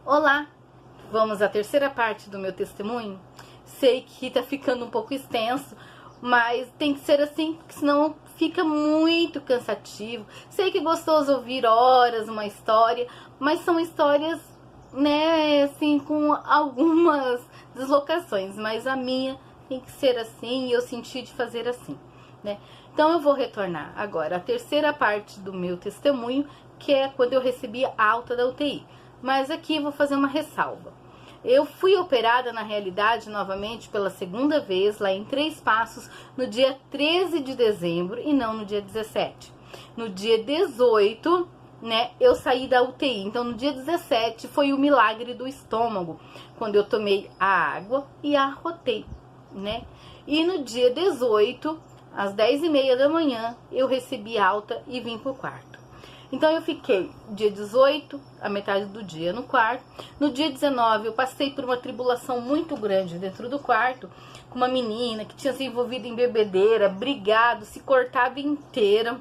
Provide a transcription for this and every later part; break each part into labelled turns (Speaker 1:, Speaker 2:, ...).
Speaker 1: Olá! Vamos à terceira parte do meu testemunho. Sei que tá ficando um pouco extenso, mas tem que ser assim, porque senão fica muito cansativo. Sei que é gostoso ouvir horas uma história, mas são histórias, né, assim, com algumas deslocações. Mas a minha tem que ser assim e eu senti de fazer assim, né? Então eu vou retornar agora à terceira parte do meu testemunho, que é quando eu recebi a alta da UTI. Mas aqui eu vou fazer uma ressalva. Eu fui operada, na realidade, novamente pela segunda vez, lá em Três Passos, no dia 13 de dezembro e não no dia 17. No dia 18, né, eu saí da UTI. Então, no dia 17 foi o milagre do estômago, quando eu tomei a água e a arrotei, né? E no dia 18, às 10h30 da manhã, eu recebi alta e vim pro quarto. Então eu fiquei dia 18, a metade do dia no quarto. No dia 19 eu passei por uma tribulação muito grande dentro do quarto, com uma menina que tinha se envolvido em bebedeira, brigado, se cortado inteira.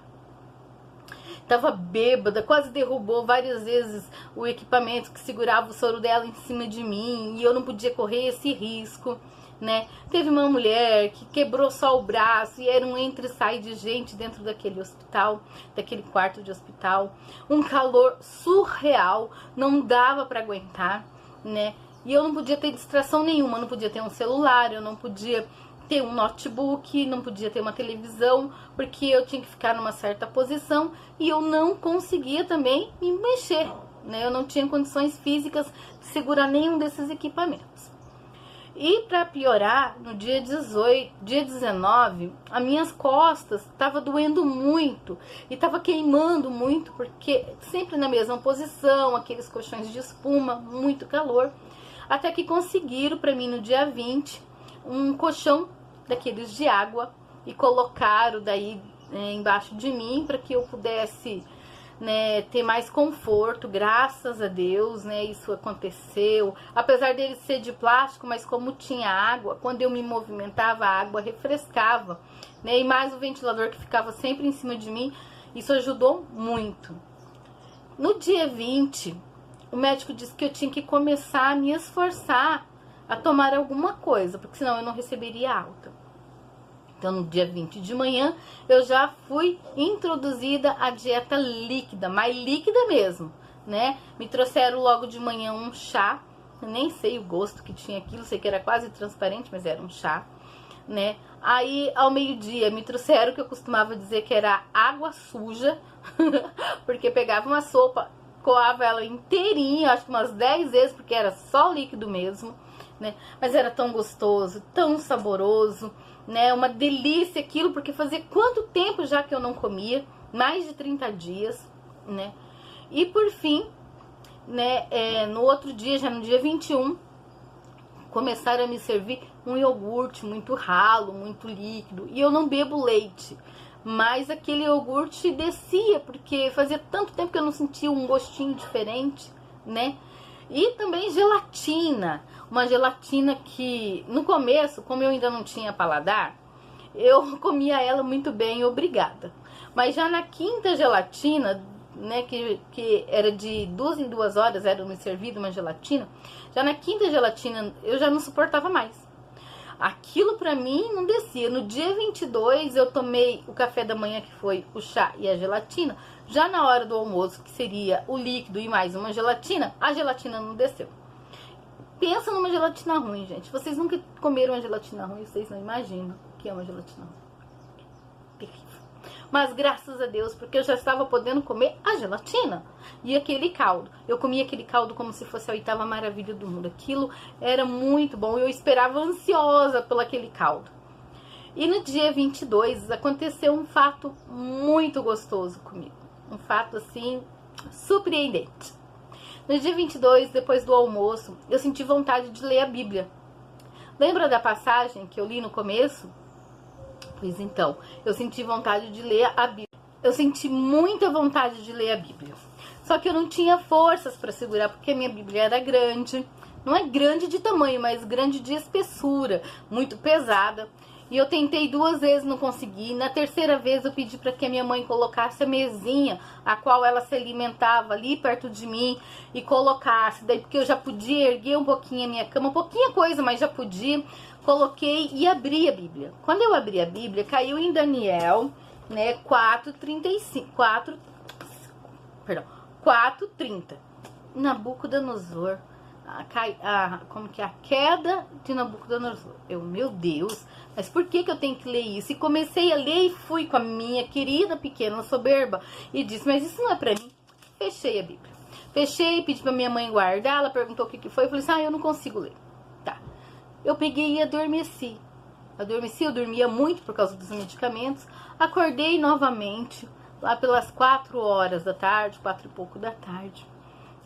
Speaker 1: Tava bêbada, quase derrubou várias vezes o equipamento que segurava o soro dela em cima de mim, e eu não podia correr esse risco, né? Teve uma mulher que quebrou só o braço e era um entra e sai de gente dentro daquele hospital, daquele quarto de hospital. Um calor surreal, não dava para aguentar, né? E eu não podia ter distração nenhuma, não podia ter um celular, eu não podia ter um notebook, não podia ter uma televisão, porque eu tinha que ficar numa certa posição e eu não conseguia também me mexer, né? Eu não tinha condições físicas de segurar nenhum desses equipamentos. E para piorar, no dia 19, as minhas costas estavam doendo muito e estava queimando muito, porque sempre na mesma posição, aqueles colchões de espuma, muito calor. Até que conseguiram para mim no dia 20 um colchão daqueles de água e colocaram daí embaixo de mim para que eu pudesse, né, ter mais conforto. Graças a Deus, né, isso aconteceu. Apesar dele ser de plástico, mas como tinha água, quando eu me movimentava, a água refrescava, né, e mais o ventilador que ficava sempre em cima de mim, isso ajudou muito. No dia 20, o médico disse que eu tinha que começar a me esforçar a tomar alguma coisa, porque senão eu não receberia alta. Então, no dia 20 de manhã, eu já fui introduzida à dieta líquida, mais líquida mesmo, né? Me trouxeram logo de manhã um chá, nem sei o gosto que tinha aquilo, sei que era quase transparente, mas era um chá, né? Aí, ao meio-dia, me trouxeram o que eu costumava dizer que era água suja, porque pegava uma sopa, coava ela inteirinha, acho que umas 10 vezes, porque era só líquido mesmo, né? Mas era tão gostoso, tão saboroso, né? Uma delícia aquilo, porque fazia quanto tempo já que eu não comia? Mais de 30 dias, né? E por fim, né, no outro dia, já no dia 21, começaram a me servir um iogurte muito ralo, muito líquido. E eu não bebo leite, mas aquele iogurte descia, porque fazia tanto tempo que eu não sentia um gostinho diferente, né? E também gelatina, uma gelatina que no começo, como eu ainda não tinha paladar, eu comia ela muito bem, obrigada. Mas já na quinta gelatina, né, que era de 2 em 2 horas, era me servido uma gelatina, já na quinta gelatina eu já não suportava mais. Aquilo pra mim não descia. No dia 22 eu tomei o café da manhã, que foi o chá e a gelatina. Já na hora do almoço, que seria o líquido e mais uma gelatina, a gelatina não desceu. Pensa numa gelatina ruim, gente. Vocês nunca comeram uma gelatina ruim, vocês não imaginam o que é uma gelatina ruim. Terrível. Mas graças a Deus, porque eu já estava podendo comer a gelatina e aquele caldo. Eu comia aquele caldo como se fosse a 8ª maravilha do mundo. Aquilo era muito bom, eu esperava ansiosa pelo aquele caldo. E no dia 22 aconteceu um fato muito gostoso comigo. Um fato assim, surpreendente. No dia 22, depois do almoço, eu senti vontade de ler a Bíblia. Lembra da passagem que eu li no começo? Pois então, eu senti vontade de ler a Bíblia. Eu senti muita vontade de ler a Bíblia. Só que eu não tinha forças para segurar, porque a minha Bíblia era grande. Não é grande de tamanho, mas grande de espessura, muito pesada. E eu tentei 2 vezes, não consegui. Na terceira vez eu pedi para que a minha mãe colocasse a mesinha, a qual ela se alimentava ali perto de mim, e colocasse. Daí porque eu já podia erguer um pouquinho a minha cama, pouquinha coisa, mas já podia. Coloquei e abri a Bíblia. Quando eu abri a Bíblia, caiu em Daniel, né, 4:30. Nabucodonosor. Como que é? A queda de Nabucodonosor. Meu Deus, mas por que eu tenho que ler isso? E comecei a ler e fui com a minha querida pequena soberba e disse, mas isso não é pra mim. Fechei a Bíblia. Fechei, pedi pra minha mãe guardar, ela perguntou o que foi, eu falei assim, eu não consigo ler. Tá. Eu peguei e adormeci. Eu dormia muito por causa dos medicamentos. Acordei novamente, lá pelas 4 horas da tarde, 4 e pouco da tarde.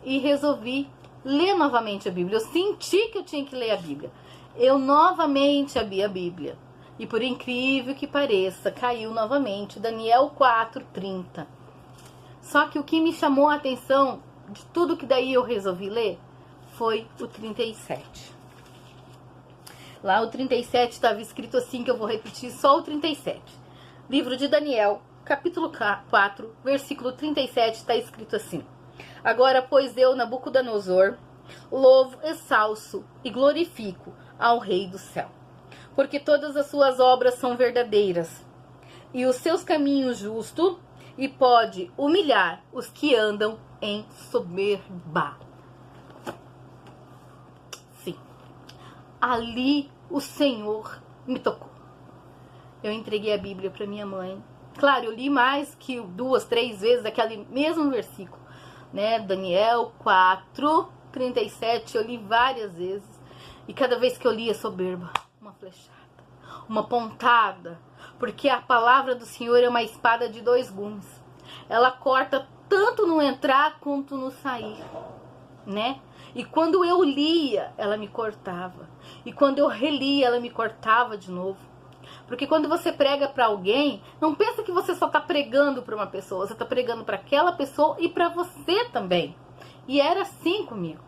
Speaker 1: E resolvi ler novamente a Bíblia. Eu senti que eu tinha que ler a Bíblia. Eu novamente abri a Bíblia. E por incrível que pareça, caiu novamente Daniel 4:30. Só que o que me chamou a atenção de tudo que daí eu resolvi ler foi o 37. Lá o 37 estava escrito assim, que eu vou repetir só o 37. Livro de Daniel, capítulo 4, versículo 37, está escrito assim. Agora, pois eu, Nabucodonosor, louvo, exalço e glorifico ao Rei do céu, porque todas as suas obras são verdadeiras, e os seus caminhos justos, e pode humilhar os que andam em soberba. Sim, ali o Senhor me tocou. Eu entreguei a Bíblia para minha mãe. Claro, eu li mais que 2, 3 vezes aquele mesmo versículo, né? Daniel 4:37, eu li várias vezes. E cada vez que eu lia soberba, uma flechada, uma pontada. Porque a palavra do Senhor é uma espada de 2 gumes. Ela corta tanto no entrar quanto no sair, né? E quando eu lia, ela me cortava. E quando eu relia, ela me cortava de novo. Porque quando você prega para alguém, não pensa que você só está pregando para uma pessoa. Você está pregando para aquela pessoa e para você também. E era assim comigo,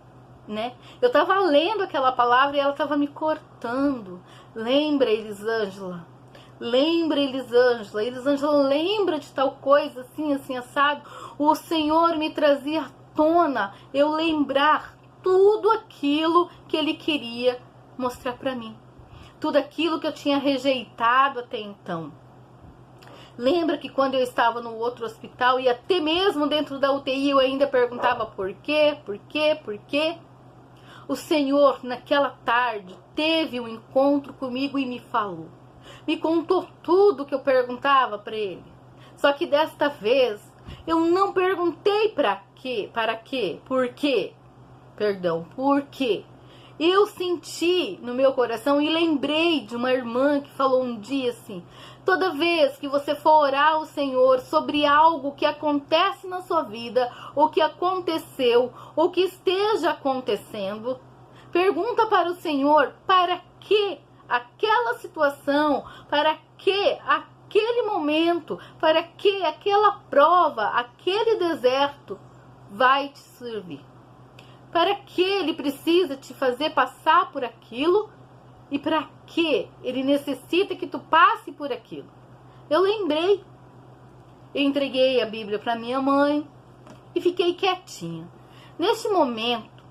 Speaker 1: né? Eu estava lendo aquela palavra e ela estava me cortando. Lembra, Elisângela? Lembra, Elisângela? Elisângela, lembra de tal coisa, assim, assim, assado? O Senhor me trazia à tona eu lembrar tudo aquilo que Ele queria mostrar para mim. Tudo aquilo que eu tinha rejeitado até então. Lembra que quando eu estava no outro hospital e até mesmo dentro da UTI eu ainda perguntava por quê, por quê, por quê? O Senhor naquela tarde teve um encontro comigo e me falou. Me contou tudo que eu perguntava para Ele. Só que desta vez eu não perguntei para quê, por quê. Eu senti no meu coração e lembrei de uma irmã que falou um dia assim: toda vez que você for orar ao Senhor sobre algo que acontece na sua vida, ou que aconteceu, ou que esteja acontecendo, pergunta para o Senhor para que aquela situação, para que aquele momento, para que aquela prova, aquele deserto vai te servir. Para que Ele precisa te fazer passar por aquilo e para que Ele necessita que tu passe por aquilo. Eu lembrei. Eu entreguei a Bíblia para minha mãe e fiquei quietinha. Neste momento,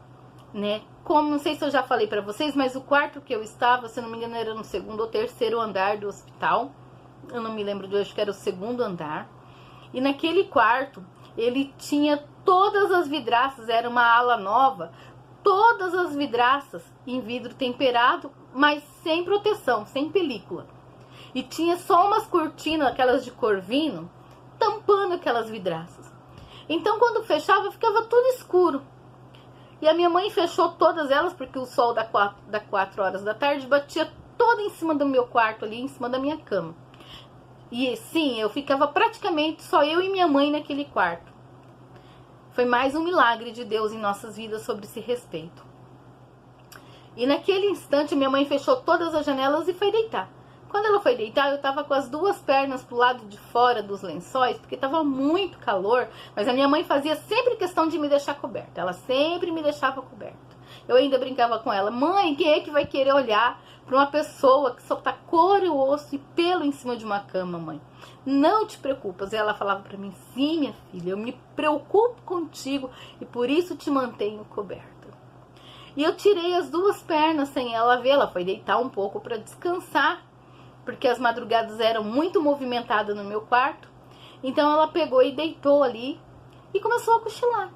Speaker 1: né, como não sei se eu já falei para vocês, mas o quarto que eu estava, se não me engano, era no 2º ou 3º andar do hospital. Eu não me lembro de hoje, que era o 2º andar. E naquele quarto, ele tinha todas as vidraças, era uma ala nova, todas as vidraças em vidro temperado, mas sem proteção, sem película. E tinha só umas cortinas, aquelas de corvino, tampando aquelas vidraças. Então, quando fechava, ficava tudo escuro. E a minha mãe fechou todas elas, porque o sol da 4 horas da tarde batia todo em cima do meu quarto ali, em cima da minha cama. E sim, eu ficava praticamente só eu e minha mãe naquele quarto. Foi mais um milagre de Deus em nossas vidas sobre esse respeito. E naquele instante minha mãe fechou todas as janelas e foi deitar. Quando ela foi deitar, eu tava com as duas pernas pro lado de fora dos lençóis, porque tava muito calor, mas a minha mãe fazia sempre questão de me deixar coberta. Ela sempre me deixava coberta. Eu ainda brincava com ela: mãe, quem é que vai querer olhar para uma pessoa que só tá couro, osso e pelo em cima de uma cama, mãe? Não te preocupas. E ela falava para mim: sim, minha filha, eu me preocupo contigo e por isso te mantenho coberta. E eu tirei as duas pernas sem ela ver. Ela foi deitar um pouco para descansar, porque as madrugadas eram muito movimentadas no meu quarto. Então ela pegou e deitou ali e começou a cochilar.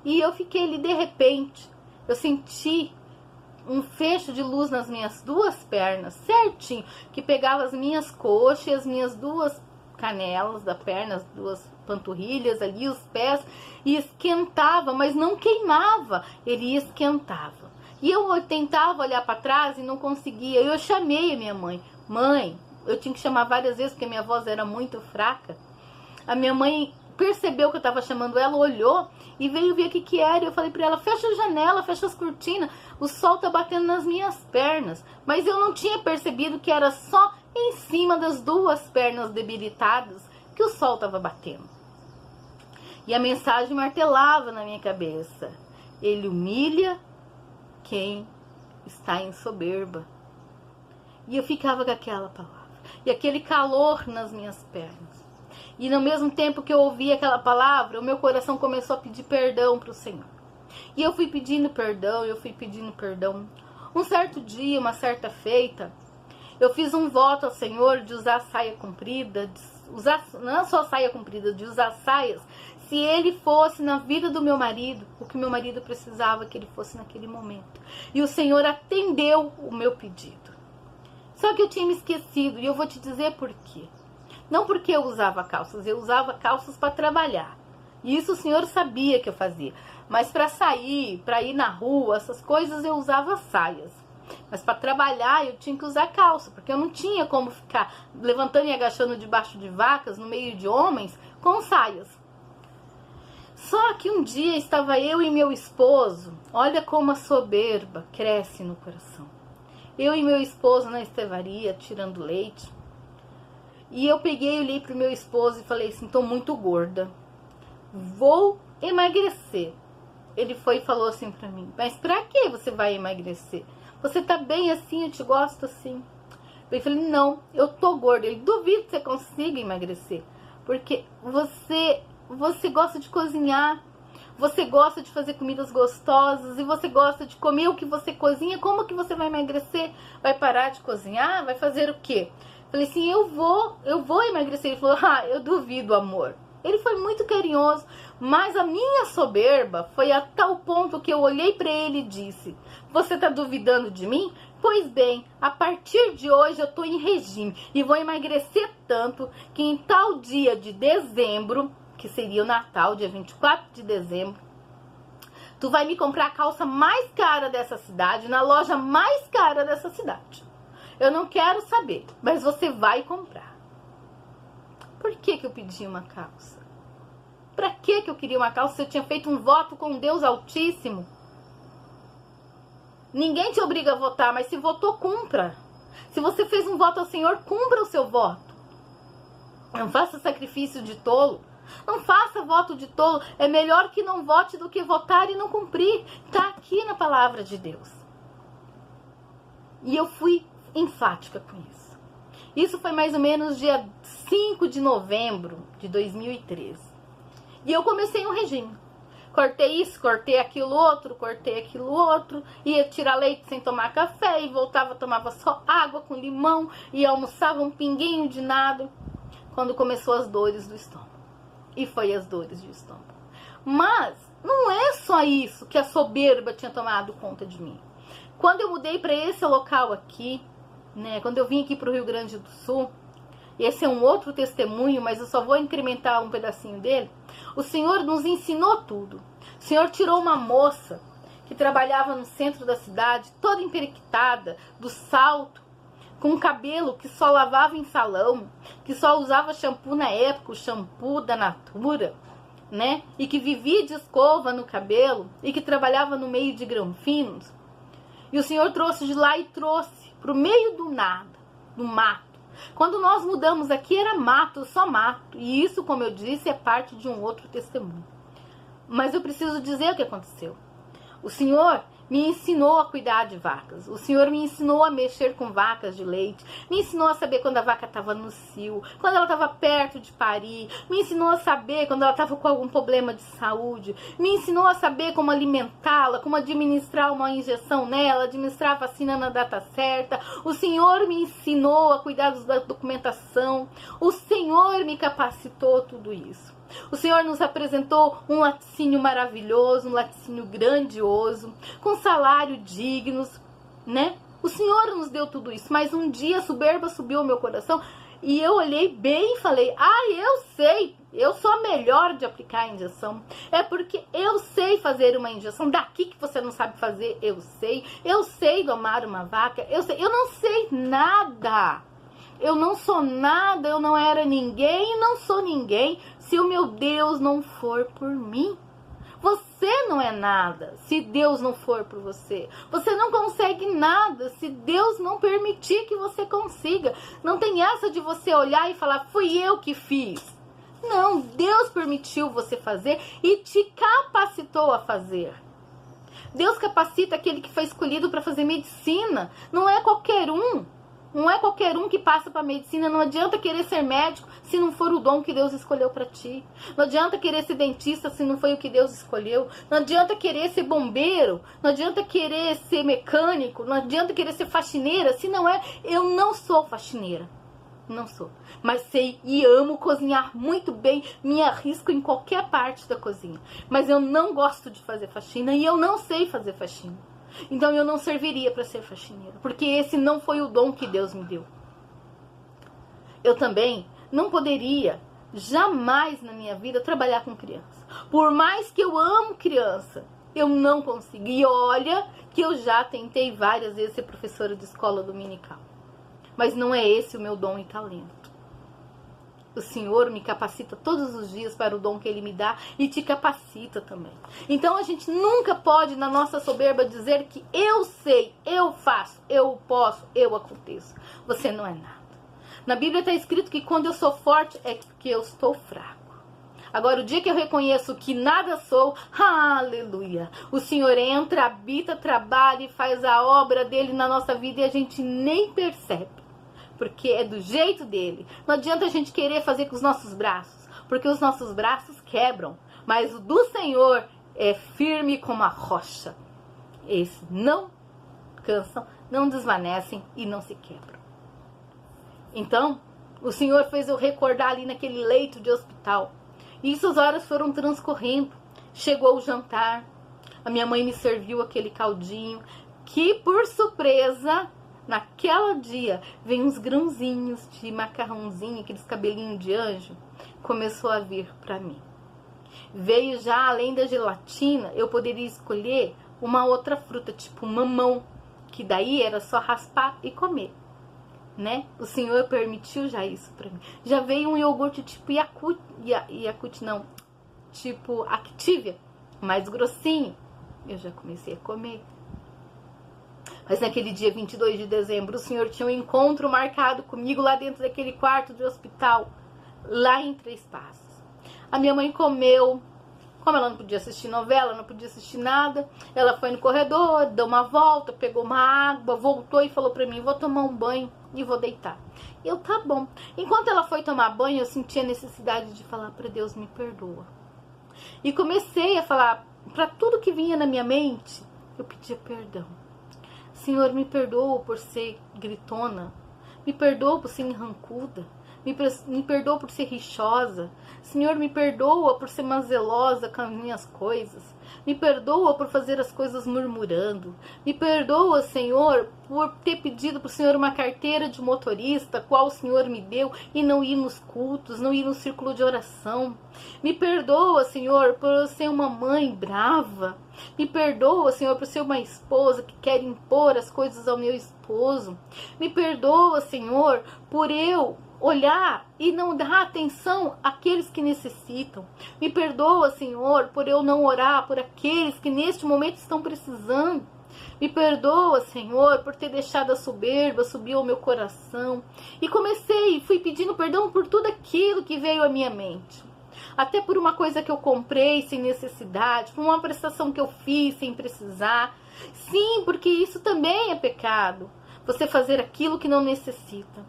Speaker 1: E eu fiquei ali, de repente, eu senti um fecho de luz nas minhas duas pernas, certinho, que pegava as minhas coxas, as minhas duas canelas da perna, as duas panturrilhas ali, os pés, e esquentava, mas não queimava, ele esquentava. E eu tentava olhar para trás e não conseguia. Eu chamei a minha mãe. Mãe, eu tinha que chamar várias vezes porque minha voz era muito fraca. A minha mãe percebeu que eu estava chamando ela, olhou e veio ver o que era. E eu falei para ela: fecha a janela, fecha as cortinas, o sol tá batendo nas minhas pernas. Mas eu não tinha percebido que era só em cima das duas pernas debilitadas que o sol estava batendo. E a mensagem martelava na minha cabeça: ele humilha quem está em soberba. E eu ficava com aquela palavra e aquele calor nas minhas pernas. E no mesmo tempo que eu ouvia aquela palavra, o meu coração começou a pedir perdão para o Senhor. E eu fui pedindo perdão, eu fui pedindo perdão. Um certo dia, uma certa feita, eu fiz um voto ao Senhor de usar saia comprida, não só saia comprida, de usar saias, se ele fosse na vida do meu marido, o que meu marido precisava que ele fosse naquele momento. E o Senhor atendeu o meu pedido. Só que eu tinha me esquecido, e eu vou te dizer por quê. Não porque eu usava calças para trabalhar. E isso o Senhor sabia que eu fazia. Mas para sair, para ir na rua, essas coisas eu usava saias. Mas para trabalhar eu tinha que usar calça, porque eu não tinha como ficar levantando e agachando debaixo de vacas, no meio de homens, com saias. Só que um dia estava eu e meu esposo, olha como a soberba cresce no coração. Eu e meu esposo na estevaria, tirando leite. E eu peguei e olhei pro meu esposo e falei assim: tô muito gorda, vou emagrecer. Ele foi e falou assim pra mim: mas pra que você vai emagrecer? Você tá bem assim, eu te gosto assim. Eu falei: não, eu tô gorda. Ele: duvido que você consiga emagrecer, porque você gosta de cozinhar, você gosta de fazer comidas gostosas e você gosta de comer o que você cozinha. Como que você vai emagrecer? Vai parar de cozinhar? Vai fazer o quê? Falei assim: eu vou emagrecer. Ele falou: ah, eu duvido, amor. Ele foi muito carinhoso, mas a minha soberba foi a tal ponto que eu olhei para ele e disse: você tá duvidando de mim? Pois bem, a partir de hoje eu tô em regime e vou emagrecer tanto que em tal dia de dezembro, que seria o Natal, dia 24 de dezembro, tu vai me comprar a calça mais cara dessa cidade, na loja mais cara dessa cidade. Eu não quero saber, mas você vai comprar. Por que eu pedi uma calça? Pra que eu queria uma calça se eu tinha feito um voto com Deus Altíssimo? Ninguém te obriga a votar, mas se votou, cumpra. Se você fez um voto ao Senhor, cumpra o seu voto. Não faça sacrifício de tolo. Não faça voto de tolo. É melhor que não vote do que votar e não cumprir. Tá aqui na palavra de Deus. E eu fui enfática com isso. Isso foi mais ou menos dia 5 de novembro de 2013. E eu comecei um regime. Cortei isso, cortei aquilo outro. Ia tirar leite sem tomar café e voltava, tomava só água com limão e almoçava um pinguinho de nada. Quando começou as dores do estômago. E foi as dores do estômago. Mas não é só isso que a soberba tinha tomado conta de mim. Quando eu mudei para esse local aqui, né, quando eu vim aqui para o Rio Grande do Sul, esse é um outro testemunho, mas eu só vou incrementar um pedacinho dele. O Senhor nos ensinou tudo. O Senhor tirou uma moça que trabalhava no centro da cidade, toda emperiquitada, do salto, com um cabelo que só lavava em salão, que só usava shampoo na época, o shampoo da Natura, né? E que vivia de escova no cabelo e que trabalhava no meio de grão finos. E o Senhor trouxe de lá e trouxe para o meio do nada do mato. Quando nós mudamos aqui era mato, só mato. E isso, como eu disse, é parte de um outro testemunho. Mas eu preciso dizer o que aconteceu. O Senhor me ensinou a cuidar de vacas. O Senhor me ensinou a mexer com vacas de leite. Me ensinou a saber quando a vaca estava no cio, quando ela estava perto de parir. Me ensinou a saber quando ela estava com algum problema de saúde. Me ensinou a saber como alimentá-la, como administrar uma injeção nela, administrar a vacina na data certa. O Senhor me ensinou a cuidar da documentação. O Senhor me capacitou tudo isso. O Senhor nos apresentou um laticínio maravilhoso, um laticínio grandioso, com salário dignos, né? O Senhor nos deu tudo isso, mas um dia a soberba subiu ao meu coração e eu olhei bem e falei, eu sei, eu sou a melhor de aplicar a injeção. É porque eu sei fazer uma injeção, daqui que você não sabe fazer, eu sei domar uma vaca, eu não sei nada. Eu não sou nada, eu não era ninguém e não sou ninguém se o meu Deus não for por mim. Você não é nada se Deus não for por você. Você não consegue nada se Deus não permitir que você consiga. Não tem essa de você olhar e falar, fui eu que fiz. Não, Deus permitiu você fazer e te capacitou a fazer. Deus capacita aquele que foi escolhido para fazer medicina. Não é qualquer um. Não é qualquer um que passa para medicina. Não adianta querer ser médico se não for o dom que Deus escolheu para ti. Não adianta querer ser dentista se não foi o que Deus escolheu. Não adianta querer ser bombeiro. Não adianta querer ser mecânico. Não adianta querer ser faxineira se não é. Eu não sou faxineira. Não sou. Mas sei e amo cozinhar muito bem. Me arrisco em qualquer parte da cozinha. Mas eu não gosto de fazer faxina e eu não sei fazer faxina. Então eu não serviria para ser faxineira, porque esse não foi o dom que Deus me deu. Eu também não poderia jamais na minha vida trabalhar com criança. Por mais que eu amo criança, eu não consigo. E olha que eu já tentei várias vezes ser professora de escola dominical. Mas não é esse o meu dom e talento. O Senhor me capacita todos os dias para o dom que Ele me dá e te capacita também. Então a gente nunca pode, na nossa soberba, dizer que eu sei, eu faço, eu posso, eu aconteço. Você não é nada. Na Bíblia está escrito que quando eu sou forte é porque eu estou fraco. Agora, o dia que eu reconheço que nada sou, aleluia, o Senhor entra, habita, trabalha e faz a obra dele na nossa vida e a gente nem percebe. Porque é do jeito dele. Não adianta a gente querer fazer com os nossos braços, porque os nossos braços quebram. Mas o do Senhor é firme como a rocha. Esses não cansam, não desvanecem e não se quebram. Então, o Senhor fez eu recordar ali naquele leito de hospital. E essas horas foram transcorrendo. Chegou o jantar. A minha mãe me serviu aquele caldinho que, por surpresa, naquele dia, vem uns grãozinhos de macarrãozinho, aqueles cabelinhos de anjo, começou a vir para mim. Veio já, além da gelatina, eu poderia escolher uma outra fruta, tipo mamão, que daí era só raspar e comer, né? O Senhor permitiu já isso para mim. Já veio um iogurte tipo Yakult não, tipo Activia, mais grossinho. Eu já comecei a comer. Mas naquele dia 22 de dezembro, o Senhor tinha um encontro marcado comigo lá dentro daquele quarto de hospital, lá em Três Passos. A minha mãe comeu, como ela não podia assistir novela, não podia assistir nada, ela foi no corredor, deu uma volta, pegou uma água, voltou e falou pra mim, vou tomar um banho e vou deitar. Eu, tá bom. Enquanto ela foi tomar banho, eu senti a necessidade de falar pra Deus, me perdoa. E comecei a falar, pra tudo que vinha na minha mente, eu pedia perdão. Senhor, me perdoa por ser gritona, me perdoa por ser enrancuda, me perdoa por ser rixosa, Senhor, me perdoa por ser mazelosa com as minhas coisas, me perdoa por fazer as coisas murmurando, me perdoa, Senhor, por ter pedido para o Senhor uma carteira de motorista, qual o Senhor me deu, e não ir nos cultos, não ir no círculo de oração. Me perdoa, Senhor, por eu ser uma mãe brava. Me perdoa, Senhor, por ser uma esposa que quer impor as coisas ao meu esposo. Me perdoa, Senhor, por eu olhar e não dar atenção àqueles que necessitam. Me perdoa, Senhor, por eu não orar por aqueles que neste momento estão precisando. Me perdoa, Senhor, por ter deixado a soberba subir ao meu coração. E fui pedindo perdão por tudo aquilo que veio à minha mente. Até por uma coisa que eu comprei sem necessidade, por uma prestação que eu fiz sem precisar. Sim, porque isso também é pecado. Você fazer aquilo que não necessita.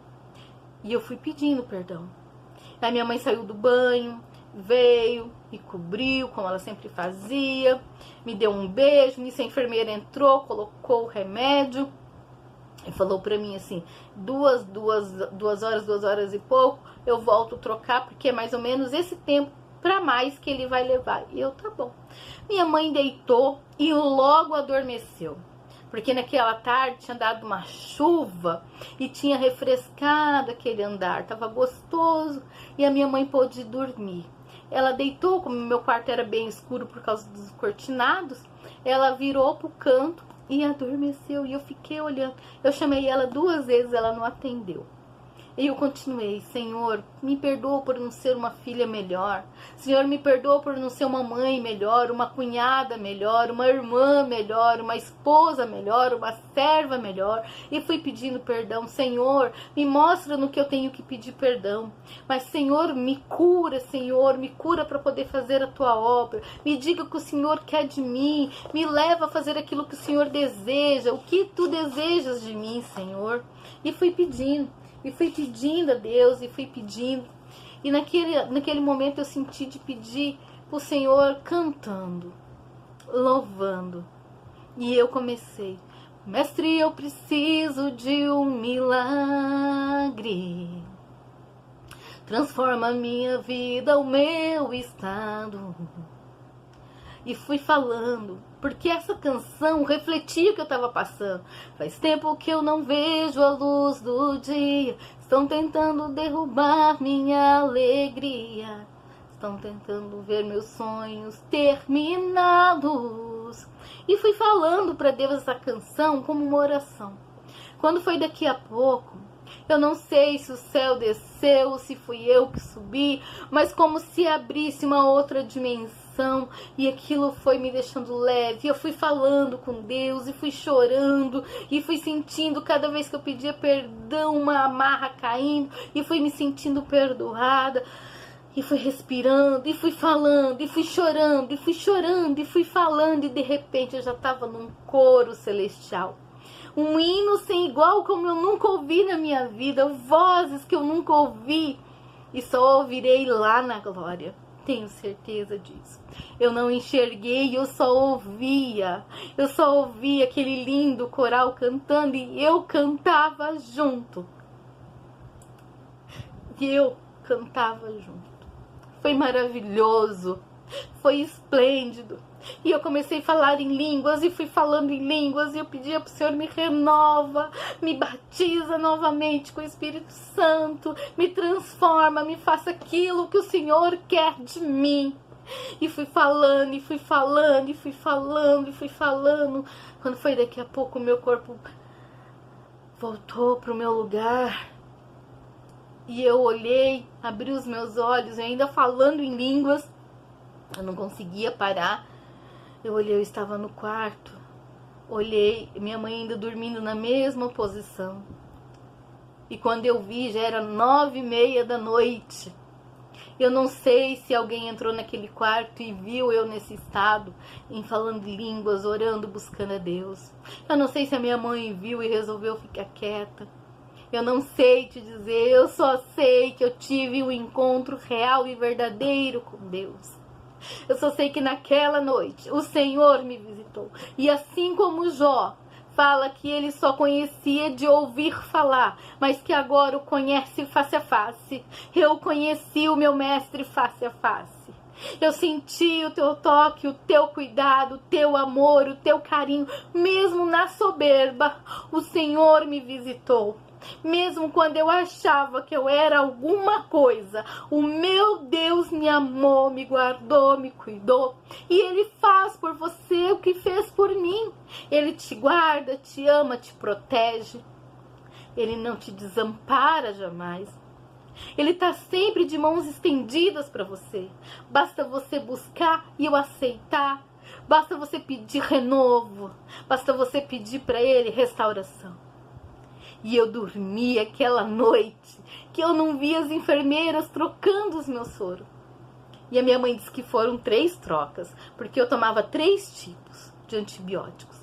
Speaker 1: E eu fui pedindo perdão. Aí minha mãe saiu do banho, veio, me cobriu, como ela sempre fazia, me deu um beijo. Nisso a enfermeira entrou, colocou o remédio e falou pra mim assim: 2 horas e pouco, eu volto a trocar, porque é mais ou menos esse tempo pra mais que ele vai levar. E eu, tá bom. Minha mãe deitou e logo adormeceu, porque naquela tarde tinha dado uma chuva e tinha refrescado aquele andar, tava gostoso, e a minha mãe pôde dormir. Ela deitou, como meu quarto era bem escuro por causa dos cortinados, ela virou pro canto e adormeceu, e eu fiquei olhando. Eu chamei ela 2 vezes, ela não atendeu. E eu continuei: Senhor, me perdoa por não ser uma filha melhor. Senhor, me perdoa por não ser uma mãe melhor, uma cunhada melhor, uma irmã melhor, uma esposa melhor, uma serva melhor. E fui pedindo perdão. Senhor, me mostra no que eu tenho que pedir perdão. Mas, Senhor, me cura para poder fazer a tua obra. Me diga o que o Senhor quer de mim. Me leva a fazer aquilo que o Senhor deseja. O que tu desejas de mim, Senhor? E fui pedindo a Deus, e fui pedindo. E naquele momento eu senti de pedir pro Senhor cantando, louvando. E eu comecei: Mestre, eu preciso de um milagre. Transforma a minha vida, o meu estado. E fui falando, porque essa canção refletia o que eu estava passando. Faz tempo que eu não vejo a luz do dia. Estão tentando derrubar minha alegria. Estão tentando ver meus sonhos terminados. E fui falando para Deus essa canção como uma oração. Quando foi daqui a pouco, eu não sei se o céu desceu, se fui eu que subi, mas como se abrisse uma outra dimensão. E aquilo foi me deixando leve. Eu fui falando com Deus e fui chorando e fui sentindo, cada vez que eu pedia perdão, uma amarra caindo, e fui me sentindo perdoada. E fui respirando, e fui falando, e fui chorando, e fui chorando, e fui falando, e de repente eu já estava num coro celestial. Um hino sem igual, como eu nunca ouvi na minha vida, vozes que eu nunca ouvi, e só ouvirei lá na glória. Tenho certeza disso. Eu não enxerguei, eu só ouvia aquele lindo coral cantando, e eu cantava junto. Foi maravilhoso, foi esplêndido. E eu comecei a falar em línguas, e fui falando em línguas, e eu pedia para o Senhor: me renova, me batiza novamente com o Espírito Santo, me transforma, me faça aquilo que o Senhor quer de mim. E fui falando, e fui falando, e fui falando, e fui falando. Quando foi daqui a pouco, o meu corpo voltou para o meu lugar. E eu olhei, abri os meus olhos, e ainda falando em línguas, eu não conseguia parar. Eu olhei, eu estava no quarto. Olhei, minha mãe ainda dormindo na mesma posição. E quando eu vi, já era 9h30 da noite. Eu não sei se alguém entrou naquele quarto e viu eu nesse estado, em falando línguas, orando, buscando a Deus. Eu não sei se a minha mãe viu e resolveu ficar quieta. Eu não sei te dizer, eu só sei que eu tive um encontro real e verdadeiro com Deus. Eu só sei que naquela noite o Senhor me visitou. E assim como Jó fala que ele só conhecia de ouvir falar, mas que agora o conhece face a face, eu conheci o meu mestre face a face. Eu senti o teu toque, o teu cuidado, o teu amor, o teu carinho. Mesmo na soberba, o Senhor me visitou. Mesmo quando eu achava que eu era alguma coisa, o meu Deus me amou, me guardou, me cuidou. E Ele faz por você o que fez por mim. Ele te guarda, te ama, te protege. Ele não te desampara jamais. Ele está sempre de mãos estendidas para você. Basta você buscar e o aceitar. Basta você pedir renovo. Basta você pedir para Ele restauração. E eu dormi aquela noite que eu não vi as enfermeiras trocando os meus soros. E a minha mãe disse que foram 3 trocas, porque eu tomava 3 tipos de antibióticos.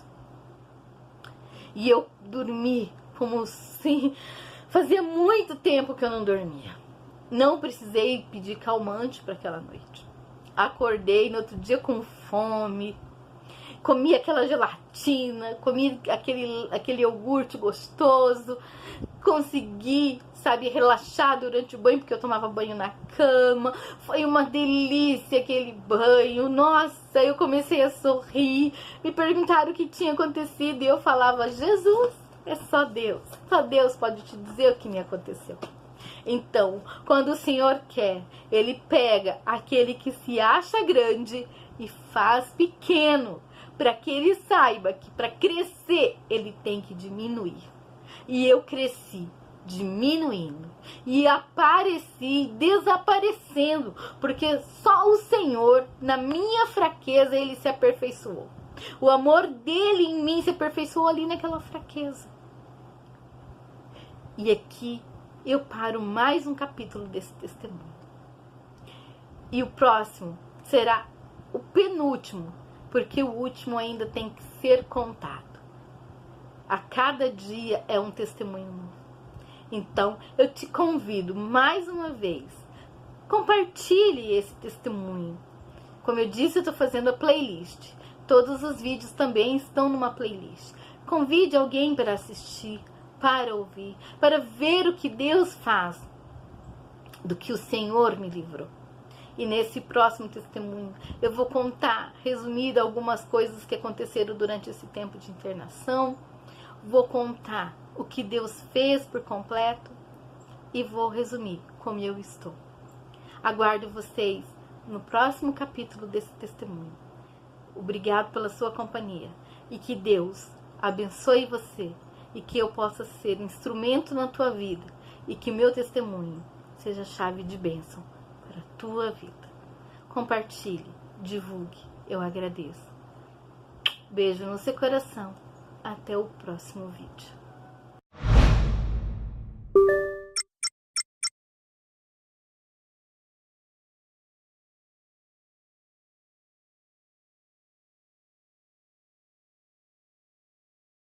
Speaker 1: E eu dormi como se... Fazia muito tempo que eu não dormia. Não precisei pedir calmante para aquela noite. Acordei no outro dia com fome. Comi aquela gelatina, comi aquele iogurte gostoso. Consegui, sabe, relaxar durante o banho, porque eu tomava banho na cama. Foi uma delícia aquele banho. Nossa, eu comecei a sorrir. Me perguntaram o que tinha acontecido e eu falava: Jesus, é só Deus. Só Deus pode te dizer o que me aconteceu. Então, quando o Senhor quer, Ele pega aquele que se acha grande e faz pequeno, para que ele saiba que para crescer ele tem que diminuir. E eu cresci diminuindo e apareci desaparecendo, porque só o Senhor, na minha fraqueza, Ele se aperfeiçoou. O amor dele em mim se aperfeiçoou ali naquela fraqueza. E aqui eu paro mais um capítulo desse testemunho. E o próximo será o penúltimo, porque o último ainda tem que ser contado. A cada dia é um testemunho novo. Então, eu te convido mais uma vez, compartilhe esse testemunho. Como eu disse, eu estou fazendo a playlist. Todos os vídeos também estão numa playlist. Convide alguém para assistir, para ouvir, para ver o que Deus faz, do que o Senhor me livrou. E nesse próximo testemunho eu vou contar, resumido, algumas coisas que aconteceram durante esse tempo de internação. Vou contar o que Deus fez por completo e vou resumir como eu estou. Aguardo vocês no próximo capítulo desse testemunho. Obrigado pela sua companhia e que Deus abençoe você e que eu possa ser instrumento na tua vida e que meu testemunho seja chave de bênção para a tua vida. Compartilhe, divulgue, eu agradeço. Beijo no seu coração. Até o próximo vídeo.